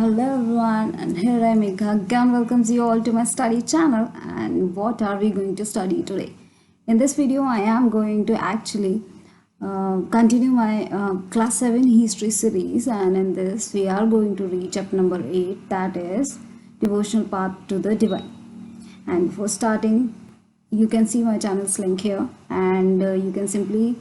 Hello everyone, and here I Megha again welcomes you all to my study channel. And what are we going to study today? In this video, I am going to actually continue my class 7 history series, and in this we are going to reach up number 8, that is devotional path to the divine. And before starting, you can see my channel's link here, and you can simply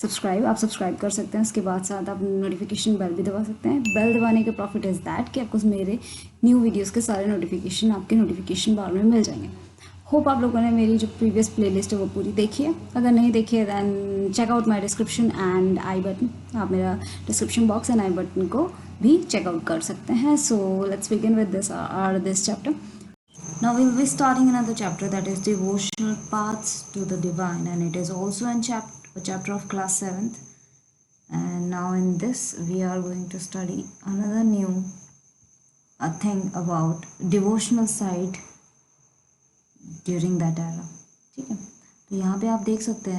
subscribe आप subscribe कर सकते हैं। उसके बाद साथ आप notification bell भी दबा सकते हैं। बेल दबाने के प्रॉफिट इज़ दैट कि आपको मेरे न्यू वीडियोस के सारे नोटिफिकेशन आपके नोटिफिकेशन बार में मिल जाएंगे। होप आप लोगों ने मेरी जो प्रीवियस प्लेलिस्ट है वो पूरी देखी है। अगर नहीं देखी है then check out my description and I button. आप मेरा description box and I button को भी चेकआउट कर सकते हैं। So let's begin with this chapter. Now we'll be starting another chapter, that is devotional paths to the divine, and it is also a chapter of class 7th. And now in this we are going to study another new thing about devotional side during that era. ठीक है, तो यहाँ पे आप देख सकते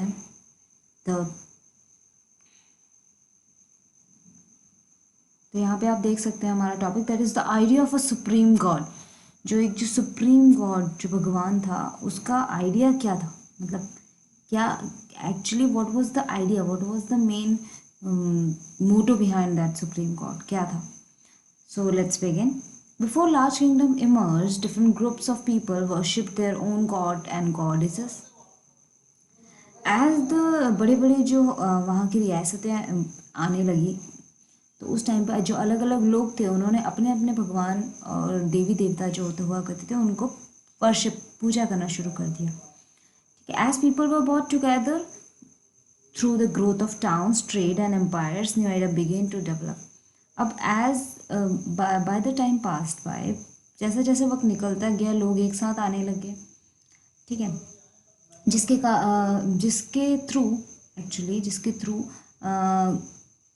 हैं हमारा topic, that is the idea of a supreme god. जो सुप्रीम गॉड जो भगवान था उसका आइडिया क्या था, मतलब क्या actually what was the idea, what was the main motto behind that supreme god क्या था. So let's begin. Before large kingdom emerge, different groups of people worship their own god and goddesses. As the बड़े बड़े जो वहाँ की रियासतें आने लगी, तो उस टाइम पर जो अलग अलग लोग थे उन्होंने अपने अपने भगवान और देवी देवता जो होते हुआ करते थे उनको वर्शिप पूजा करना शुरू कर दिया. ठीक है, as people were brought together through the growth of towns, trade and empires, new idea began to develop. अब as by the time passed by, जैसे जैसे वक्त निकलता गया लोग एक साथ आने लगे. ठीक है, जिसके थ्रू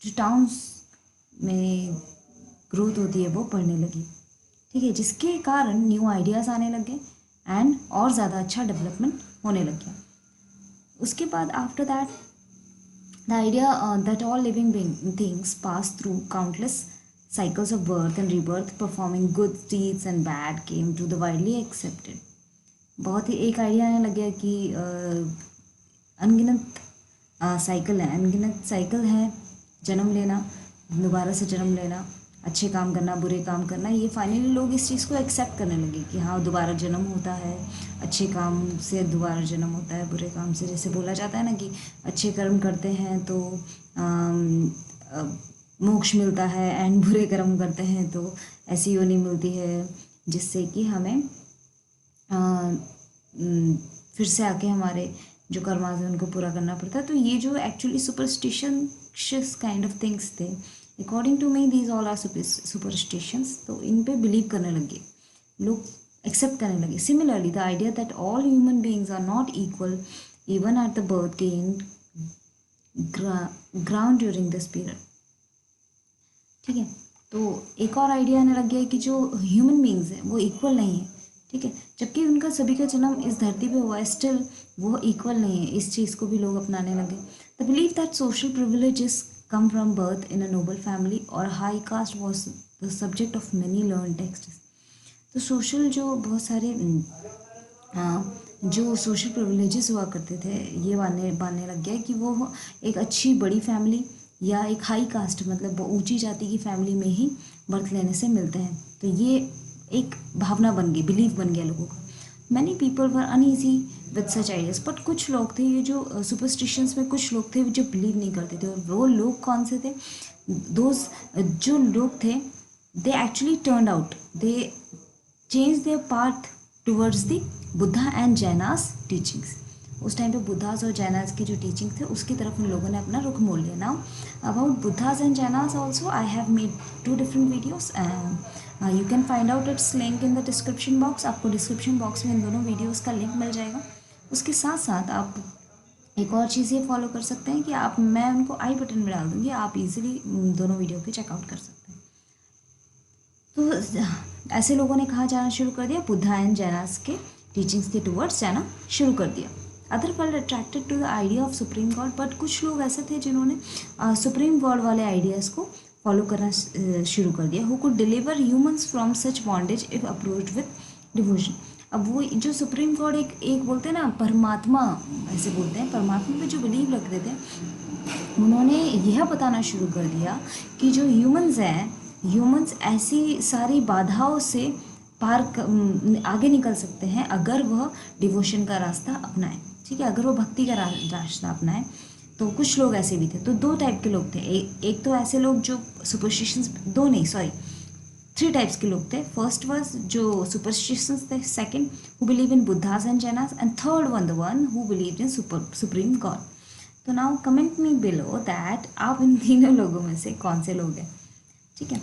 जो टाउन्स में ग्रोथ होती है वो बढ़ने लगी. ठीक है, जिसके कारण न्यू आइडियाज़ आने लगे एंड और ज़्यादा अच्छा डेवलपमेंट होने लग गया. उसके बाद after that the idea that all living things pass through countless cycles of birth and rebirth, performing good deeds and bad, came to the widely accepted. बहुत ही एक आइडिया आने लग गया कि अनगिनत साइकिल है जन्म लेना, दोबारा से जन्म लेना, अच्छे काम करना, बुरे काम करना. ये फाइनली लोग इस चीज़ को एक्सेप्ट करने लगे कि हाँ दोबारा जन्म होता है, अच्छे काम से दोबारा जन्म होता है, बुरे काम से, जैसे बोला जाता है ना कि अच्छे कर्म करते हैं तो मोक्ष मिलता है एंड बुरे कर्म करते हैं तो ऐसी योनि मिलती है, जिससे कि हमें फिर से आके हमारे जो कर्मास हैं उनको पूरा करना पड़ता है. तो ये जो actually superstitious kind of things थे, according to me these all are superstitions. तो इन पे बिलीव करने लगे लोग, एक्सेप्ट करने लगे. Similarly the idea that all human beings are not equal even at the birth gained ground during this period. ठीक है, तो एक और आइडिया आने लग गया कि जो ह्यूमन बीइंग्स हैं वो इक्वल नहीं है. ठीक है, जबकि उनका सभी का जन्म इस धरती पे हुआ है, स्टिल वो इक्वल नहीं है. इस चीज़ को भी लोग अपनाने लगे. The believe that social privileges come from birth in a noble family or high caste was the subject of many learned texts. तो सोशल जो बहुत सारे जो सोशल प्रिविलेजेस हुआ करते थे ये मानने लग गया कि वो एक अच्छी बड़ी फैमिली या एक हाई कास्ट मतलब ऊंची जाति की फैमिली में ही बर्थ लेने से मिलते हैं. तो ये एक भावना बन गई, बिलीव बन गया लोगों का. Many people were uneasy with such ideas. But कुछ लोग थे, ये जो सुपरस्टिशंस में कुछ लोग थे जो बिलीव नहीं करते थे. और वो लोग कौन से थे? जो लोग थे they actually turned out, they change their path towards the Buddha and Jainas teachings. उस टाइम पे बुद्धास और जैनास की जो टीचिंग थे उसकी तरफ उन लोगों ने अपना रुख मोड़ लिया. Now about Buddhas and Jainas also I have made 2 different videos. You can find out its link in the description box. आपको डिस्क्रिप्शन बॉक्स में इन दोनों वीडियोस का लिंक मिल जाएगा. उसके साथ साथ आप एक और चीज़ ये फॉलो कर सकते हैं कि मैं उनको आई बटन में डाल दूँगी, आप इजीली दोनों वीडियो के चेकआउट कर सकते हैं. तो ऐसे लोगों ने कहाँ जाना शुरू कर दिया? बुद्धा एंड जैनास के टीचिंग्स के टूवर्ड्स जाना शुरू कर दिया. Other field attracted to the idea of supreme god. But कुछ लोग ऐसे थे जिन्होंने सुप्रीम गॉड वाले आइडियाज़ को फॉलो करना शुरू कर दिया. Who could deliver humans from such bondage if approached with devotion. अब वो जो सुप्रीम गॉड एक बोलते हैं ना परमात्मा, ऐसे बोलते हैं, परमात्मा पे जो बिलीव रखते थे, उन्होंने यह बताना शुरू कर दिया कि जो ह्यूमंस हैं, ह्यूमंस ऐसी सारी बाधाओं से आगे निकल सकते हैं अगर वह डिवोशन का रास्ता अपनाएं. ठीक है, अगर वो भक्ति का रास्ता अपनाएं. तो कुछ लोग ऐसे भी थे. तो दो टाइप के लोग थे. एक तो ऐसे लोग जो सुपरस्टिशंस, दो नहीं सॉरी 3 टाइप्स के लोग थे. फर्स्ट वाज जो सुपरस्टिशंस थे, second who believe in Buddhas and Jainas, and third one the one who believe in supreme God. तो now comment me below that आप इन तीनों लोगों में से कौन से लोग हैं. ठीक है,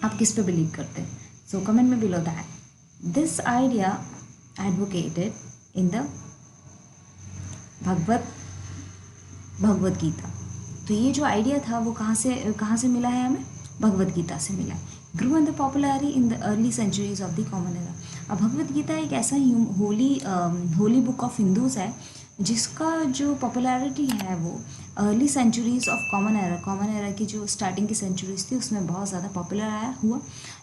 आप किस पे बिलीव करते हैं. सो कमेंट में below that. This idea advocated in the Bhagavad Gita. तो ये जो आइडिया था वो कहाँ से मिला है हमें, भगवत गीता से मिला है. Grew in the popularity in the early centuries of the common era. अब भगवत गीता एक ऐसा होली बुक ऑफ हिंदूज है जिसका जो पॉपुलैरिटी है वो early centuries of common era की जो स्टार्टिंग की सेंचुरीज थी उसमें बहुत ज़्यादा पॉपुलर हुआ.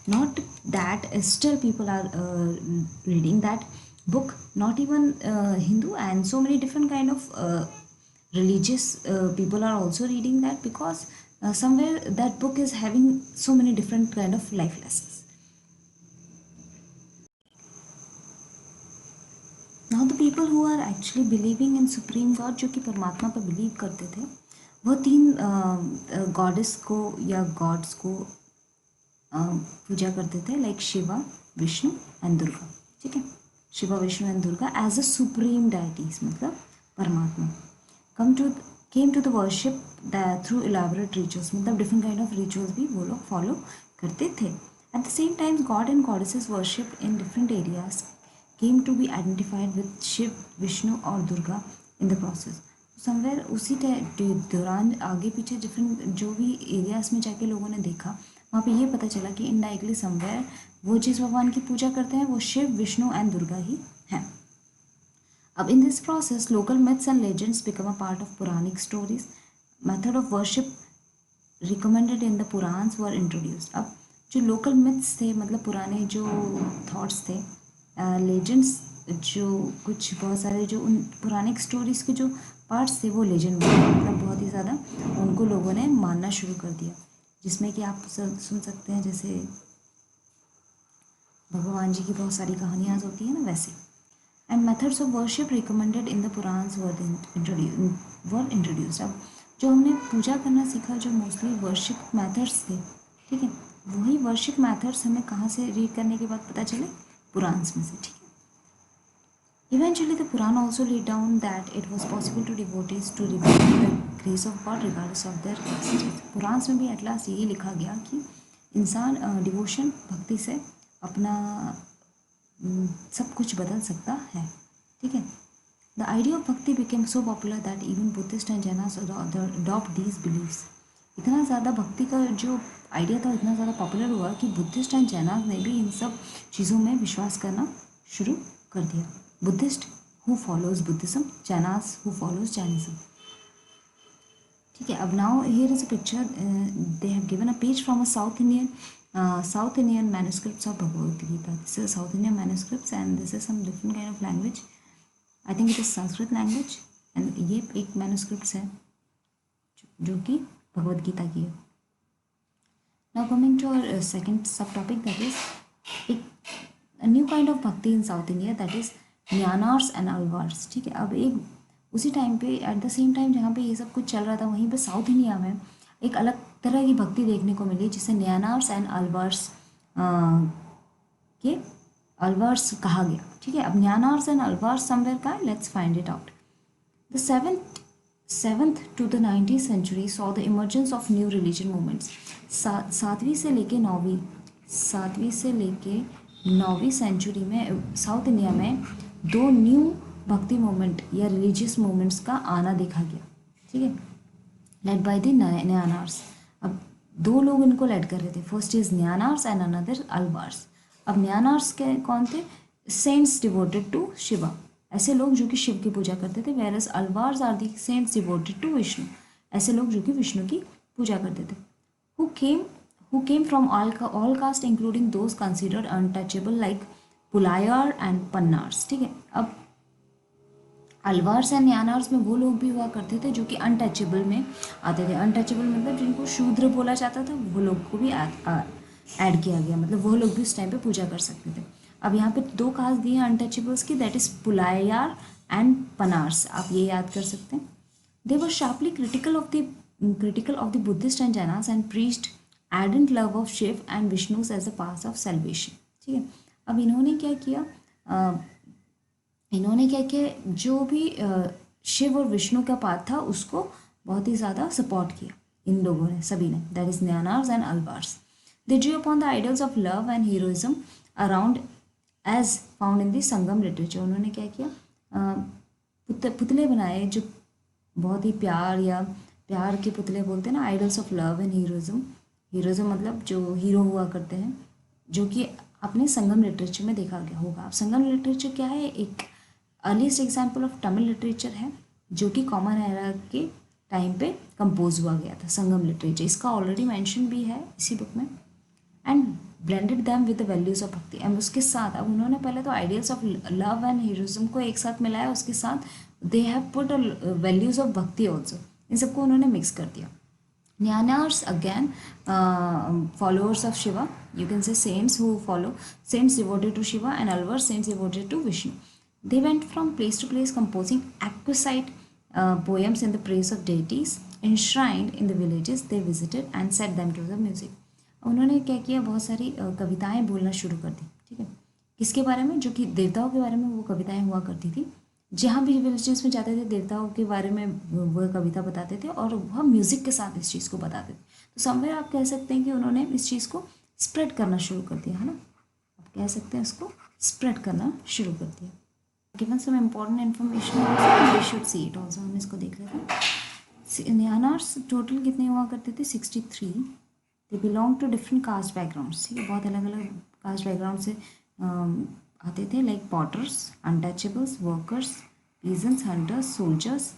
Not that still people are reading that book, not even Hindu and so many different kind of religious people are also reading that, because somewhere that book is having so many different kind of life lessons. Now the people who are actually believing in supreme god, जो कि परमात्मा पर believe करते थे, वो 3 goddess को या God's को पूजा करते थे, लाइक शिवा, विष्णु एंड दुर्गा. ठीक है, Shiva, Vishnu and Durga as a supreme deities, मतलब परमात्मा. Came to the worship through elaborate rituals, मतलब डिफरेंट काइंड ऑफ रिचुअल्स भी वो लोग फॉलो करते थे. At the same time god and goddesses worship in different areas came to be identified with Shiv, Vishnu और Durga in the process. Somewhere उसी दौरान आगे पीछे डिफरेंट जो भी एरियाज में जाके लोगों ने देखा, वहाँ पे ये पता चला कि इनडायरेक्टली समवेयर वो जिस भगवान की पूजा करते हैं वो शिव, विष्णु एंड दुर्गा ही हैं. अब in this process local myths and legends become a part of Puranic stories. Method of worship recommended in the Puranas were introduced. अब जो लोकल myths थे, मतलब पुराने जो थॉट्स थे, लेजेंड्स, जो कुछ बहुत सारे जो उन पुरानिक स्टोरीज़ के जो पार्ट्स थे वो लेजेंड बने, मतलब बहुत ही ज़्यादा उनको लोगों ने मानना शुरू कर दिया, जिसमें कि आप सुन सकते हैं जैसे भगवान जी की बहुत सारी कहानियाँ होती हैं ना, वैसे. And methods of worship recommended in the Puranas were introduced. अब जो हमने पूजा करना सीखा, जो मोस्टली वर्शिप मेथड्स थे, ठीक है, वही वर्शिप मेथड्स हमें कहाँ से रीड करने के बाद पता चले, पुरान्स में से. ठीक है, eventually the Purana also laid down that it was possible to devotees to reveal the grace of God regardless of their capacities. Puranas में भी एट लास्ट यही लिखा गया कि इंसान डिवोशन, भक्ति से अपना सब कुछ बदल सकता है. ठीक है, the idea of bhakti became so popular that even Buddhist and Jainas adopt these beliefs. इतना ज़्यादा भक्ति का जो आइडिया था इतना ज़्यादा पॉपुलर हुआ कि बुद्धिस्ट एंड जैनास ने भी इन सब चीज़ों में विश्वास करना शुरू कर दिया. Buddhist who follows Buddhism, Jainas who follows Jainism. ठीक है, अब now here is a picture, they have given a page from a South Indian manuscripts of Bhagavad Gita. This is South Indian manuscripts and this is some different kind of language. I think it is Sanskrit language and ये एक manuscripts है जो कि भगवद गीता की है. Now coming to our second subtopic, that is a new kind of bhakti in South India, that is Nayanars and Alvars. ठीक है, अब एक उसी टाइम पे एट द सेम टाइम जहाँ पे ये सब कुछ चल रहा था, वहीं पे साउथ इंडिया में एक अलग तरह की भक्ति देखने को मिली जिसे न्यानार्स एंड अलवार्स के अलवार्स कहा गया. ठीक है, अब न्यानार्स एंड अलवार्स समवेयर का, let's find it out. The seventh to the 19th century saw the emergence of new religion movements. सातवीं से लेके 9वीं सेंचुरी में साउथ इंडिया में 2 न्यू भक्ति मूवमेंट या रिलीजियस मूवमेंट्स का आना देखा गया. ठीक है, लेड बाय द न्यानार्स. अब 2 लोग इनको लेड कर रहे थे. First is Nayanars and another Alvars. अब न्यानार्स के कौन थे, सेंट्स डिवोटेड टू शिवा, ऐसे लोग जो कि शिव की पूजा करते थे. Whereas Alvars are the saints devoted to Vishnu, ऐसे लोग जो कि विष्णु की पूजा करते थे. who came from all caste including those considered untouchable like Pulaiyar and Panars. ठीक है, अब अलवार्स एंड न्यानार्स में वो लोग भी हुआ करते थे जो कि अनटचेबल में आते थे। अनटचेबल मतलब जिनको शूद्र बोला जाता था, वो लोग को भी ऐड किया गया, मतलब वो लोग भी उस टाइम पे पूजा कर सकते थे। अब यहाँ पे दो कास्ट दिए अनटचेबल्स की, दैट इज पुलायार एंड पनार्स, आप ये याद कर सकते हैं। दे वर sharply critical of the Buddhist and Jainas and preached ardent love of Shiv and Vishnu as a path of salvation। ठीक है, अब इन्होंने क्या किया, जो भी शिव और विष्णु का पाथ था उसको बहुत ही ज़्यादा सपोर्ट किया इन लोगों ने, सभी ने, that is Nayanars and Alvars. They drew upon the idols of love and heroism around as found in the Sangam literature. उन्होंने क्या किया, पुतले बनाए जो बहुत ही प्यार के पुतले बोलते हैं ना, idols of love and heroism. Heroism मतलब जो हीरो हुआ करते हैं, जो कि अपने संगम लिटरेचर में देखा गया होगा। संगम लिटरेचर क्या है, एक earliest example of Tamil literature है जो कि कॉमन एरा के टाइम पे कंपोज हुआ गया था, संगम लिटरेचर। इसका ऑलरेडी मेंशन भी है इसी बुक में। And blended them with the values of भक्ति, एंड उसके साथ अब उन्होंने पहले तो ideals of love and heroism को एक साथ मिलाया, उसके साथ they have put values of भक्ति ऑल्सो, इन सबको उन्होंने मिक्स कर दिया। Jnanars again, followers of Shiva, you can say saints who follow, saints devoted to Shiva, and Alvars, saints devoted to Vishnu. They went from place to place composing exquisite poems in the praise of deities enshrined in the villages they visited and set them to the music. उन्होंने क्या किया, बहुत सारी कविताएं बोलना शुरू कर दी। ठीक है, किसके बारे में, जो कि देवताओं के बारे में वो कविताएं हुआ करती थी। जहाँ भी विलेजेस में जाते थे देवताओं के बारे में वह कविता बताते थे और वह म्यूज़िक के साथ इस चीज़ को बताते थे। तो समवेयर आप कह सकते हैं कि उन्होंने इस चीज़ को स्प्रेड करना शुरू कर दिया, है ना, आप कह सकते हैं इसको स्प्रेड करना शुरू कर दिया। Given some important information, we should see it also, हम इसको देख लेते हैं। न्यानार्स टोटल कितने हुआ करते थे, 63। They belong to different caste backgrounds. ठीक है, बहुत अलग अलग कास्ट बैकग्राउंड से आते थे, like potters, untouchables, workers, peasants, hunters, soldiers,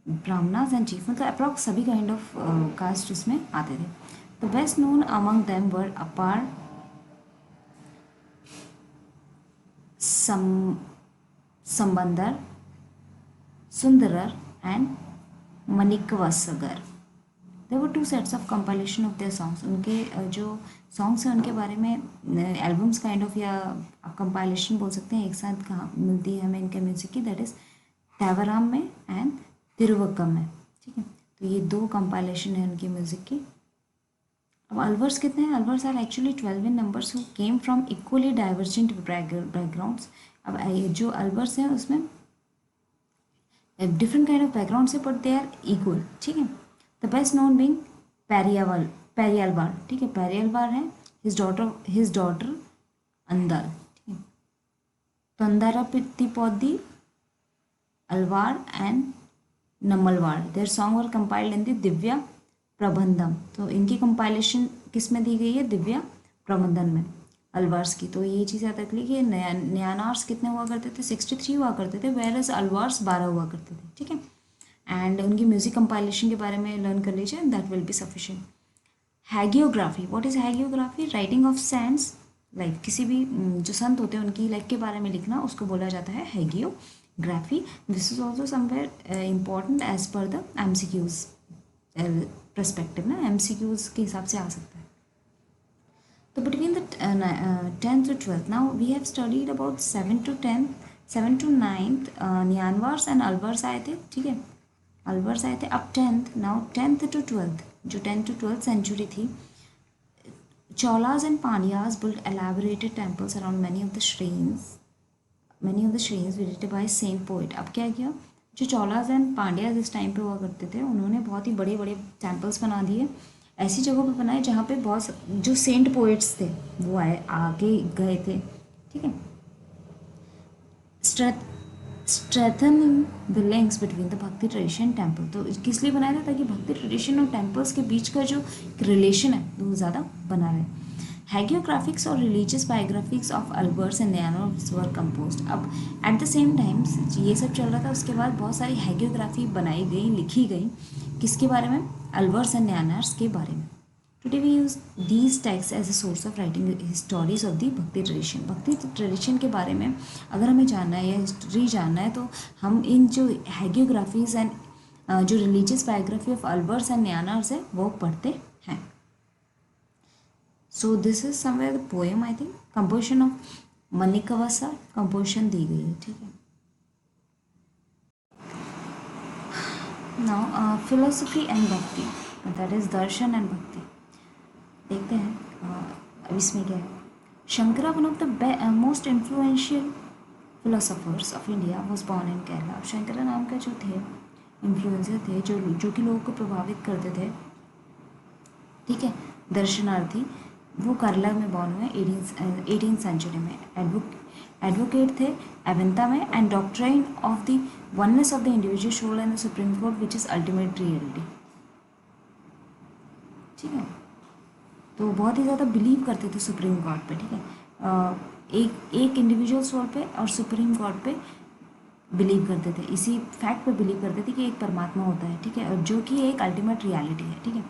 Brahmanas and chief, मतलब अप्रॉक्स सभी काइंड ऑफ कास्ट इसमें आते थे। The best known among them were Appar, Sambandar, Sundarar and Manikkavasagar. There were 2 sets of compilation of their songs. उनके जो सॉन्ग्स हैं उनके बारे में एल्बम्स काइंड ऑफ या कंपाइलेशन बोल सकते हैं, एक साथ कहाँ मिलती है हमें इनके म्यूज़िक की, दैट इज़ देवराम में एंड तिरुवक्कम में। ठीक है, तो ये 2 कंपाइलेशन है उनकी म्यूज़िक की। अब अलवर्स कितने हैं, Alvars are actually 12 in numbers who came from equally divergent backgrounds. अब जो अलवर्स हैं उसमें डिफरेंट काइंड ऑफ बैकग्राउंड से, बट दे आर इक्वल। ठीक है, the best known being Periyalvar. ठीक है, पेरियालवार है, हिज डॉटर अंदाल। ठीक है, Tondaradippodi, Alvar and Nammalvar, their song were compiled in the Divya Prabandham. तो इनकी कंपाइलेशन किस में दी गई है, दिव्या प्रबंधन में, अलवार्स की। तो ये चीज़ याद रख ली कि न्यानार्स कितने हुआ करते थे, 63 हुआ करते थे, वेयरएज अलवार्स 12 हुआ करते थे। ठीक है, एंड उनकी म्यूजिक कंपाइलेशन के बारे में लर्न कर लीजिए, that will be sufficient. Hagiography, what is hagiography, writing of saints life, किसी भी जो संत होते हैं उनकी लाइफ के बारे में लिखना, उसको बोला जाता है hagiography. This is also somewhere important as per the MCQs perspective ना, MCQs के हिसाब से आ सकता है। तो between the 10th to 12th, now we have studied about 7 to 9th Nayanars and Alvars आए थे। ठीक है, अलवर्स आए थे। अब 10th, now 10th to 12th, जो 10th to 12th सेंचुरी थी, Cholas and Pandyas built elaborated temples around many of the shrines visited by saint poet। अब क्या किया, जो चौलास एंड पांड्यास इस टाइम पे हुआ करते थे, उन्होंने बहुत ही बड़े बड़े टेम्पल्स बना दिए, ऐसी जगहों पे बनाए जहाँ पे बहुत जो सेंट पोइट्स थे वो आगे गए थे। ठीक है, स्ट्रेथनिंग द लिंक्स बिटवीन द भक्ति ट्रेडिशन टेम्पल। तो किस लिए बनाया था, ताकि भक्ति ट्रेडिशन और टेम्पल्स के बीच का जो रिलेशन है वो ज़्यादा बना रहे। हैगियोग्राफिक्स और religious biographics of Alvars and Nayanars were composed. अब एट द सेम टाइम ये सब चल रहा था, उसके बाद बहुत सारी हैगियोग्राफी बनाई गई, लिखी गई, किसके बारे में, अलवर्स एंड न्यानार्स के बारे में। Today we use these texts as a source of writing stories of the भक्ति ट्रेडिशन. भक्ति ट्रेडिशन के बारे में अगर हमें जानना है या हिस्ट्री जानना है तो हम इन जो हैगियोग्राफीज एंड जो religious biography of Alvars and Nayanars है वो पढ़ते हैं. So this is somewhere the poem. I think composition of Manikavasa composition दी गई है. ठीक है. Now philosophy and bhakti, that is darshan and bhakti. देखते हैं अब इसमें क्या है. Shankara, one of the most influential philosophers of India, was born in Kerala. Shankara नाम का जो थे इन्फ्लुएंसर थे जो कि लोगों को प्रभावित करते थे, ठीक है, दर्शनार्थी, वो केरला में बॉर्न हुए 18th सेंचुरी में. एडवोकेट थे अवेंता में and doctrine of the oneness of the individual soul and the supreme court which is ultimate reality. ठीक है. तो बहुत ही ज़्यादा बिलीव करते थे सुप्रीम गॉड पे. ठीक है. एक इंडिविजुअल सोल पे और सुप्रीम गॉड पे बिलीव करते थे. इसी फैक्ट पे बिलीव करते थे कि एक परमात्मा होता है. ठीक है. और जो कि एक अल्टीमेट रियलिटी है. ठीक है.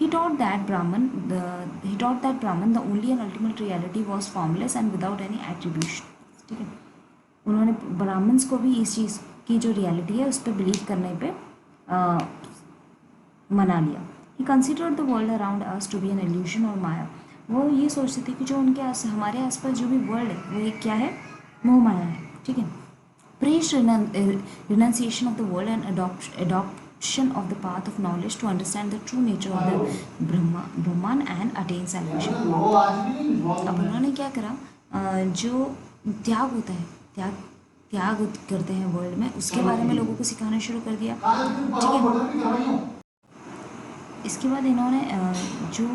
He taught that Brahman the only and ultimate reality was formless and without any attribution. ठीक है. उन्होंने ब्राह्मण्स को भी इस चीज़ की जो रियलिटी है उस पर बिलीव करने पे मना लिया. He considered the world around us to be an illusion or माया. वो ये सोचते थे कि जो उनके हमारे आसपास जो भी वर्ल्ड है वो एक क्या है, मोह माया है. ठीक है. Preached renunciation of the world and adoption of the path of knowledge to understand the true nature of the Brahman and attain salvation. अब उन्होंने क्या करा, जो त्याग होता है, त्याग करते हैं वर्ल्ड में, उसके बारे में लोगों को सिखाना शुरू कर दिया. ठीक है. इसके बाद इन्होंने जो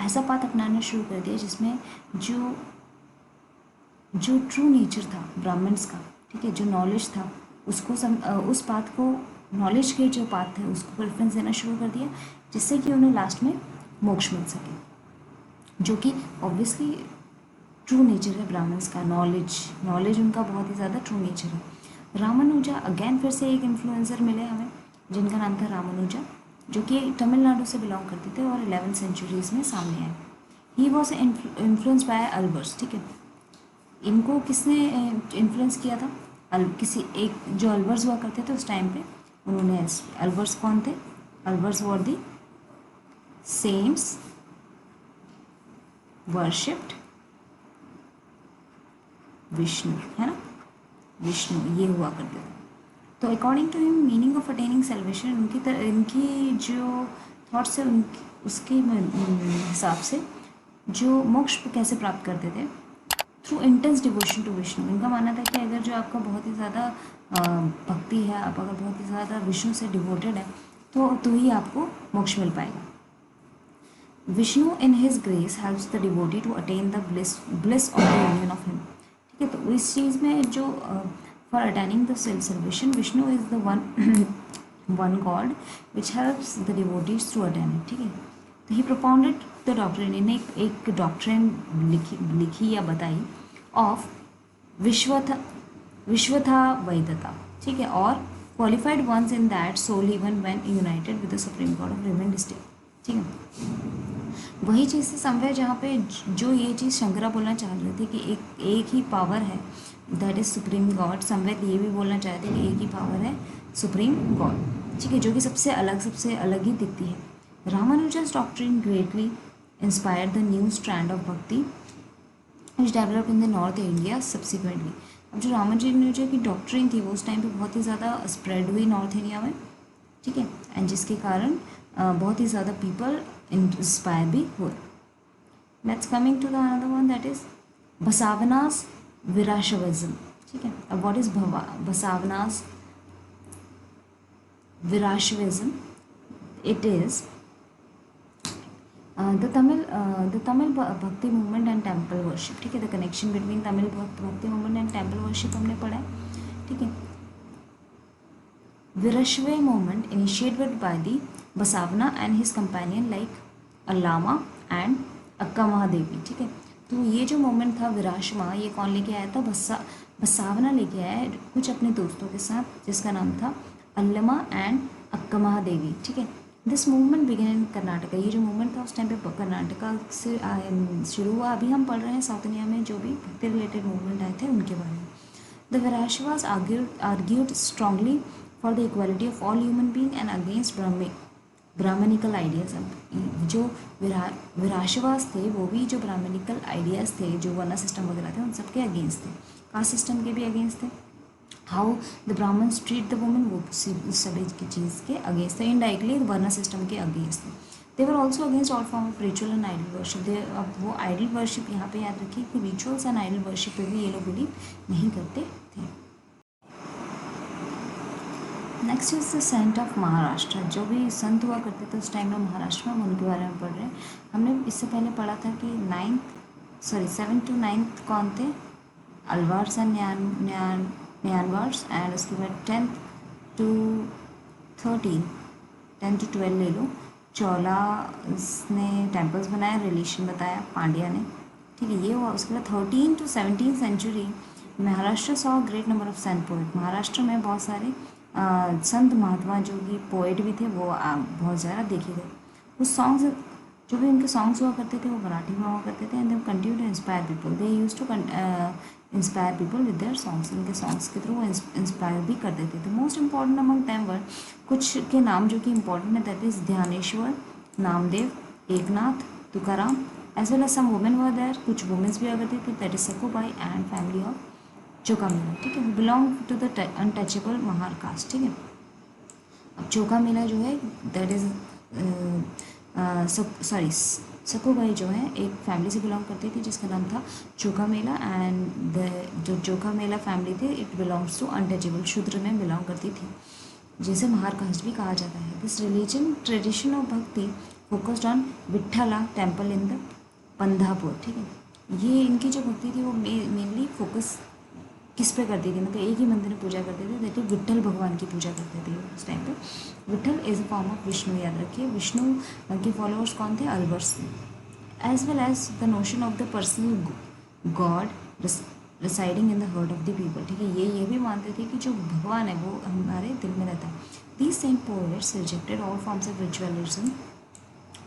ऐसा पाथ अपनाना शुरू कर दिया जिसमें जो ट्रू नेचर था ब्राह्मण्स का, ठीक है, जो नॉलेज था उसको उस पाथ को, नॉलेज के जो पाथ थे उसको प्रेफरेंस देना शुरू कर दिया, जिससे कि उन्हें लास्ट में मोक्ष मिल सके, जो कि ऑब्वियसली ट्रू नेचर है ब्राह्मण्स का. नॉलेज उनका बहुत ही ज़्यादा ट्रू नेचर है. रामानुजा अगेन फिर से एक इन्फ्लुएंसर मिले हमें जिनका नाम था रामानुजा, जो कि तमिलनाडु से बिलोंग करते थे और 11th सेंचुरीज़ में सामने आए. He was influence by Alvars. ठीक है. इनको किसने इन्फ्लुएंस किया था? किसी एक जो अल्बर्स हुआ करते थे उस टाइम पे, उन्होंने. अल्बर्स कौन थे? Alvars were the saints worshipped Vishnu, है ना, विष्णु ये हुआ करते थे. तो according to him meaning of attaining salvation, इनकी जो थॉट्स है उसके हिसाब से जो मोक्ष कैसे प्राप्त करते थे, through intense devotion to Vishnu. इनका मानना था कि अगर जो आपका बहुत ही ज़्यादा भक्ति है, आप अगर बहुत ही ज़्यादा विष्णु से डिवोटेड है तो ही आपको मोक्ष मिल पाएगा. Vishnu in his grace helps the devotee to attain the bliss of the union of him. ठीक है. तो इस चीज़ में जो for attaining the salvation, Vishnu is the one God which helps the devotees through attain it. ठीक है. तो ही प्रोपाउंडेड द डॉक्ट्रिन, इन्हें एक डॉक्ट्रिन लिखी या बताई ऑफ विश्वथा वैधता. ठीक है. और qualified once in that soul even when united with the supreme god of remained state. ठीक है. वही चीज़ से समवेयर जहाँ पे जो ये चीज़ शंकरा बोलना चाह रहे थे कि एक ही पावर है, that is supreme God. Somewhere ये भी बोलना चाहते थे कि एक ही पावर है, सुप्रीम गॉड. ठीक है. जो कि सबसे अलग ही दिखती है. रामानुजा's doctrine greatly inspired the new strand of bhakti which developed in the North India subsequently. अब जो रामानुजा की डॉक्ट्रिन थी वो उस टाइम पे बहुत ही ज़्यादा स्प्रेड हुई नॉर्थ इंडिया में. ठीक है. एंड जिसके कारण बहुत ही ज़्यादा पीपल इंस्पायर भी हुए. Let's coming to the another one, that is Basavanna's Virashaivism. ठीक है. अब what is Basavanna's Virashaivism? It is the Tamil Bhakti movement and temple worship. ठीक है. द कनेक्शन बिटवीन तमिल भक्ति मूवमेंट एंड टेम्पल वर्शिप हमने पढ़ा है. ठीक है. Virashaiva movement initiated by the Basavanna and his companion like Allama and Akka Mahadevi. ठीक है. तो ये जो मूवमेंट था विराशमा, ये कौन लेके आया था? बसावना लेके आया है कुछ अपने दोस्तों के साथ, जिसका नाम था अल्लामा एंड अक्का महादेवी. ठीक है. This movement begin in Karnataka, ये जो मूवमेंट था उस टाइम पे कर्नाटका से शुरू हुआ। अभी हम पढ़ रहे हैं साउथ इंडिया में जो भी भक्ति रिलेटेड मूवमेंट आए थे उनके बारे में। The Virashvas argued strongly for the equality of all human beings and against Brahmanical ideas. अब जो विराशवास थे वो भी जो ब्राह्मणिकल आइडियाज़ थे, जो वर्ण सिस्टम वगैरह थे, उन सबके अगेंस्ट थे, कास्ट सिस्टम के भी अगेंस्ट थे। How the Brahmins treat the women, वो सभी की चीज़ के अगेंस्ट थे। इनडायरेक्टली वर्ण सिस्टम के अगेंस्ट थे। They were also against all form of ritual and idol worship. They, अब वो आइडल वर्शिप, यहाँ पे याद रखिए कि रिचुअल्स एंड आइडल वर्शिप पे भी ये लोग बिलीव नहीं करते थे। Next is the saint of Maharashtra. जो भी संत हुआ करते थे उस टाइम में महाराष्ट्र में, हम उनके बारे में पढ़ रहे हैं। हमने इससे पहले पढ़ा था कि 7th to 9th कौन थे, अलवार्स एंड न्यानवार्स, एंड उसके बाद 10th to 12 ले लो। चौला ने टेम्पल्स बनाया, रिलीशन बताया पांड्या ने, ठीक है, ये हुआ। उसके बाद 13 to 17th century Maharashtra saw great number of saint poet. Maharashtra में बहुत सारे संत महात्मा जो कि पोएट भी थे वो बहुत ज़्यादा देखे गए। उस सॉन्ग्स, जो भी उनके सॉन्ग्स हुआ करते थे वो मराठी में हुआ करते थे। And they continue to inspire people, they use to inspire people with their songs. इनके सॉन्ग्स के थ्रू वो इंस्पायर भी कर देते थे। Most important among them were, कुछ के नाम जो कि इंपॉर्टेंट है, that is Dhyaneshwar, Namdev, Eknath, Tukaram, as well as some women were there. कुछ वुमेन्स भी आ करती थी, that is Sakhubai and family of Chokhamela, ठीक है, belong to the untouchable Mahar caste, ठीक है। अब चोका मेला जो है दैट इज सखुबाई जो है एक फैमिली से बिलोंग करती थी जिसका नाम था चोका मेला, एंड जो चोका मेला फैमिली थी इट बिलोंग्स टू अनटचेबल, शूद्र में बिलोंग करती थी, जिसे महार कास्ट भी कहा जाता है। This religion tradition of bhakti focused on Vitthala temple in the Pandharpur, ठीक है। ये इनकी जो भक्ति थी वो मेनली फोकस किस पे करती थी, मतलब एक ही मंदिर में पूजा करते थे, दैट इज विट्ठल भगवान की पूजा करते थे उस टाइम पे। Vitthal is a form of Vishnu, याद रखिए। विष्णु के फॉलोअर्स कौन थे, अलवर्स थे। As well as the notion of the personal god residing in the heart of the people, ठीक है। ये भी मानते थे कि जो भगवान है वो हमारे दिल में रहता है। These saint poets rejected all forms of ritualism,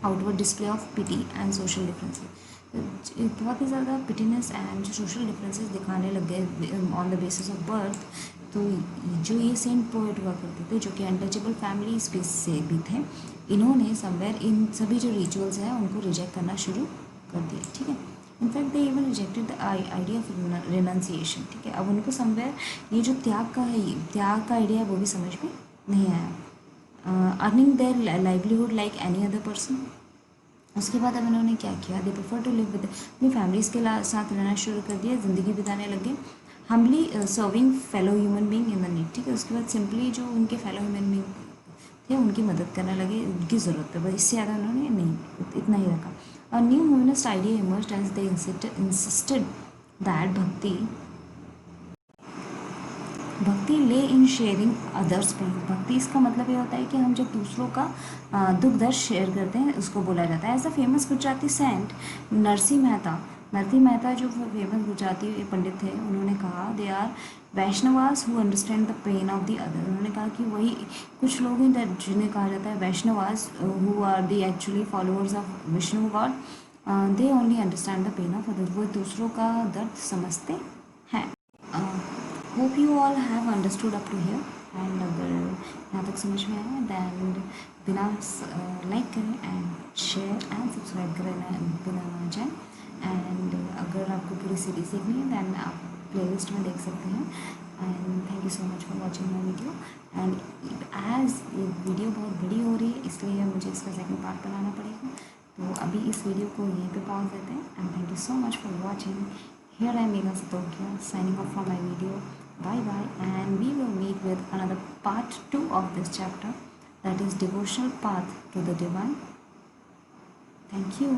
outward display of piety and social differences. बहुत ही ज़्यादा पिटीनेस एंड जो सोशल डिफरेंसेस दिखाने लग गए on the basis of birth. तो जो ये सेंट पोएट हुआ करते थे जो कि अनटचेबल फैमिली स्पेस से भी थे, इन्होंने समवेयर इन सभी जो रिचुअल्स हैं उनको रिजेक्ट करना शुरू कर दिया, ठीक है। In fact they even rejected the idea of renunciation, ठीक है। अब उनको समवेयर ये जो त्याग का है, त्याग का आइडिया वो भी समझ में नहीं आया। Earning their livelihood like any other person. उसके बाद अब इन्होंने क्या किया, they prefer to live with अपनी फैमिलीज के साथ रहना शुरू कर दिया, ज़िंदगी बिताने लगे। Humbly serving fellow human being in the need, ठीक है। उसके बाद सिंपली जो उनके फेलो ह्यूमन बीइंग थे उनकी मदद करने लगे उनकी ज़रूरत पे, बस इससे ज़्यादा उन्होंने नहीं, इतना ही रखा। और new humanist idea emerged as they insisted that bhakti lay in sharing others pen. भक्ति इसका मतलब ये होता है कि हम जब दूसरों का दुख दर्द शेयर करते हैं उसको बोला जाता है। As the famous Gujarati saint Narsinh Mehta जो फेमस गुजराती पंडित थे, उन्होंने कहा they are Vaishnavas who understand the pain of the other. उन्होंने कहा कि वही कुछ लोग हैं जिन्हें कहा जाता है Vaishnavas who are the actually followers of Vishnu god, they only understand the pain of other. वो दूसरों का दर्द समझते हैं। Hope you all have understood up to here, and अगर यहाँ तक समझ में आया दैन बिना लाइक करें एंड शेयर एंड सब्सक्राइब करें बिना ना जाए। एंड अगर आपको पूरी सीरीज देखनी है दैन आप प्लेलिस्ट में देख सकते हैं। And thank you so much for watching my video. And as ये वीडियो बहुत बड़ी हो रही है इसलिए मुझे इसका सेकंड पार्ट बनाना पड़ेगा, तो अभी इस वीडियो को यहीं पे पॉज देते हैं। And thank you so much for watching. Here I am Megha Satokia signing off from my video. Bye bye, and we will meet with another part 2 of this chapter, that is devotional path to the divine. Thank you.